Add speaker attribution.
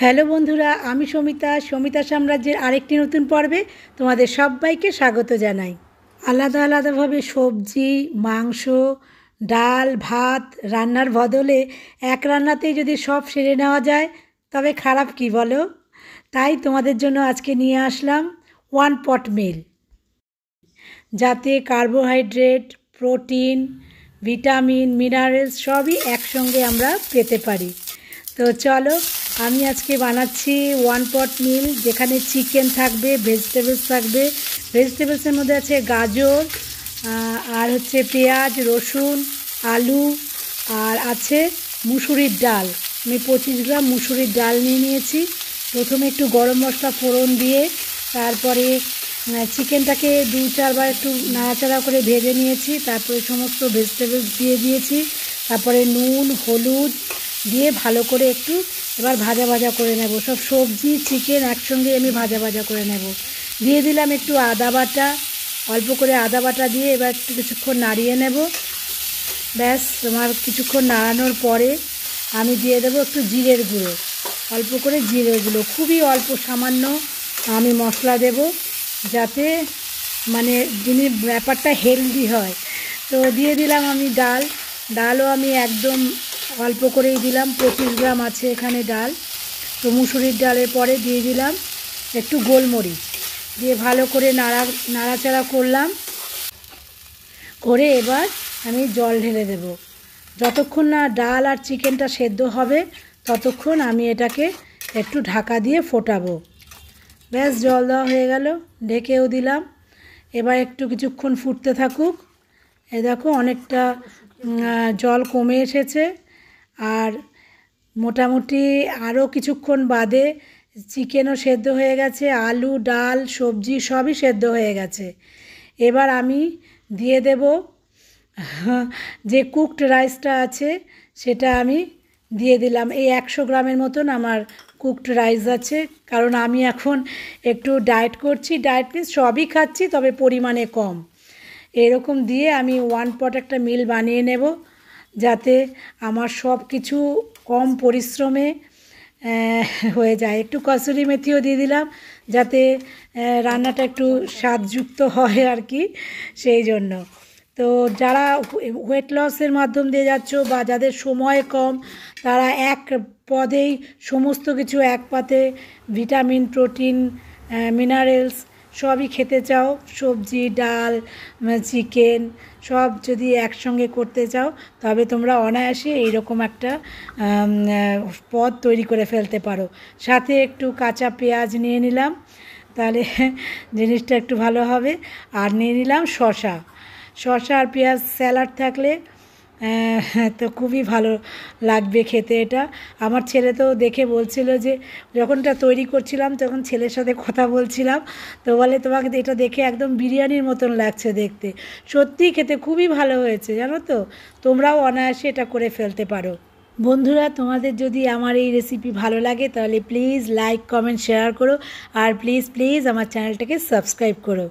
Speaker 1: Hello বন্ধুরা, আমি সমিতা সাম্রাজ্যের আরেকটি নতুন পর্বে তোমাদের সবাইকে স্বাগত জানাই। আলাদা আলাদাভাবে সবজি, মাংস, ডাল, ভাত রান্নার বদলে এক রান্নাতেই যদি সব সেরে নেওয়া যায় তবে খারাপ কি বলো? তাই তোমাদের জন্য আজকে নিয়ে আসলাম ওয়ান পট মিল, যাতে কার্বোহাইড্রেট, প্রোটিন, ভিটামিন, মিনারেলস সবই একসঙ্গে আমরা পেতে পারি। তো চলো, আমি আজকে বানাচ্ছি ওয়ান পট মিল, যেখানে চিকেন থাকবে, ভেজিটেবলস থাকবে। ভেজিটেবলসের মধ্যে আছে গাজর, আর হচ্ছে পেঁয়াজ, রসুন, আলু, আর আছে মুসুরির ডাল। আমি 25 গ্রাম মুসুরির ডাল নিয়েছি। প্রথমে একটু গরম মশলা ফোড়ন দিয়ে তারপরে চিকেনটাকে 2-4 বার একটু নাড়াচাড়া করে ভেজে নিয়েছি। তারপরে সমস্ত ভেজিটেবলস দিয়ে দিয়েছি। তারপরে নুন, হলুদ দিয়ে ভালো করে একটু এবার ভাজা ভাজা করে নেব। সব সবজি চিকেন একসঙ্গে আমি ভাজা ভাজা করে নেব। দিয়ে দিলাম একটু আদা বাটা, অল্প করে আদা বাটা দিয়ে এবার একটু কিছুক্ষণ নাড়িয়ে নেব। ব্যাস, তোমার কিছুক্ষণ নাড়ানোর পরে আমি দিয়ে দেবো একটু জিরের গুঁড়ো, অল্প করে জিরের গুঁড়ো, খুবই অল্প সামান্য আমি মশলা দেব, যাতে মানে ব্যাপারটা হেলদি হয়। তো দিয়ে দিলাম আমি ডালও আমি একদম অল্প করেই দিলাম, 25 গ্রাম আছে এখানে ডাল। তো মুসুরির ডালের পরে দিয়ে দিলাম একটু গোলমরিচ দিয়ে ভালো করে নাড়াচাড়া করলাম। করে এবার আমি জল ঢেলে দেব। যতক্ষণ না ডাল আর চিকেনটা সেদ্ধ হবে ততক্ষণ আমি এটাকে একটু ঢাকা দিয়ে ফোটাবো। ব্যাস, জল দেওয়া হয়ে গেল, ঢেকেও দিলাম। এবার একটু কিছুক্ষণ ফুটতে থাকুক। দেখো অনেকটা জল কমে এসেছে, আর মোটামুটি আরও কিছুক্ষণ বাদে চিকেনও সেদ্ধ হয়ে গেছে, আলু, ডাল, সবজি সবই সেদ্ধ হয়ে গেছে। এবার আমি দিয়ে দেব যে কুকড রাইসটা আছে সেটা আমি দিয়ে দিলাম। এই 100 গ্রামের মতন আমার কুকড রাইস আছে, কারণ আমি এখন একটু ডায়েট করছি। ডায়েট মিন্স সবই খাচ্ছি, তবে পরিমাণে কম। এরকম দিয়ে আমি ওয়ান পট একটা মিল বানিয়ে নেব, যাতে আমার সব কিছু কম পরিশ্রমে হয়ে যায়। একটু কসুরি মেথিও দিয়ে দিলাম, যাতে রান্নাটা একটু স্বাদযুক্ত হয় আর কি, সেই জন্য। তো যারা ওয়েট লসের মাধ্যম দিয়ে যাচ্ছ বা যাদের সময় কম, তারা এক পদেই সমস্ত কিছু এক পাতে ভিটামিন, প্রোটিন, মিনারেলস সবই খেতে চাও, সবজি, ডাল, চিকেন সব যদি একসঙ্গে করতে চাও, তবে তোমরা অনায়াসে এইরকম একটা পদ তৈরি করে ফেলতে পারো। সাথে একটু কাঁচা পেঁয়াজ নিয়ে নিলাম, তাহলে জিনিসটা একটু ভালো হবে। আর নিয়ে নিলাম শসা আর পেঁয়াজ স্যালাড থাকলে তো খুবই ভালো লাগবে খেতে এটা। আমার ছেলে তো দেখে বলছিল যে, যখনটা তৈরি করছিলাম তখন ছেলের সাথে কথা বলছিলাম, তো বলে তোমাকে এটা দেখে একদম বিরিয়ানির মতন লাগছে দেখতে। সত্যিই খেতে খুবই ভালো হয়েছে, জানো তো। তোমরাও অনায়াসে এটা করে ফেলতে পারো। বন্ধুরা, তোমাদের যদি আমার এই রেসিপি ভালো লাগে তাহলে প্লিজ লাইক, কমেন্ট, শেয়ার করো, আর প্লিজ আমার চ্যানেলটাকে সাবস্ক্রাইব করো।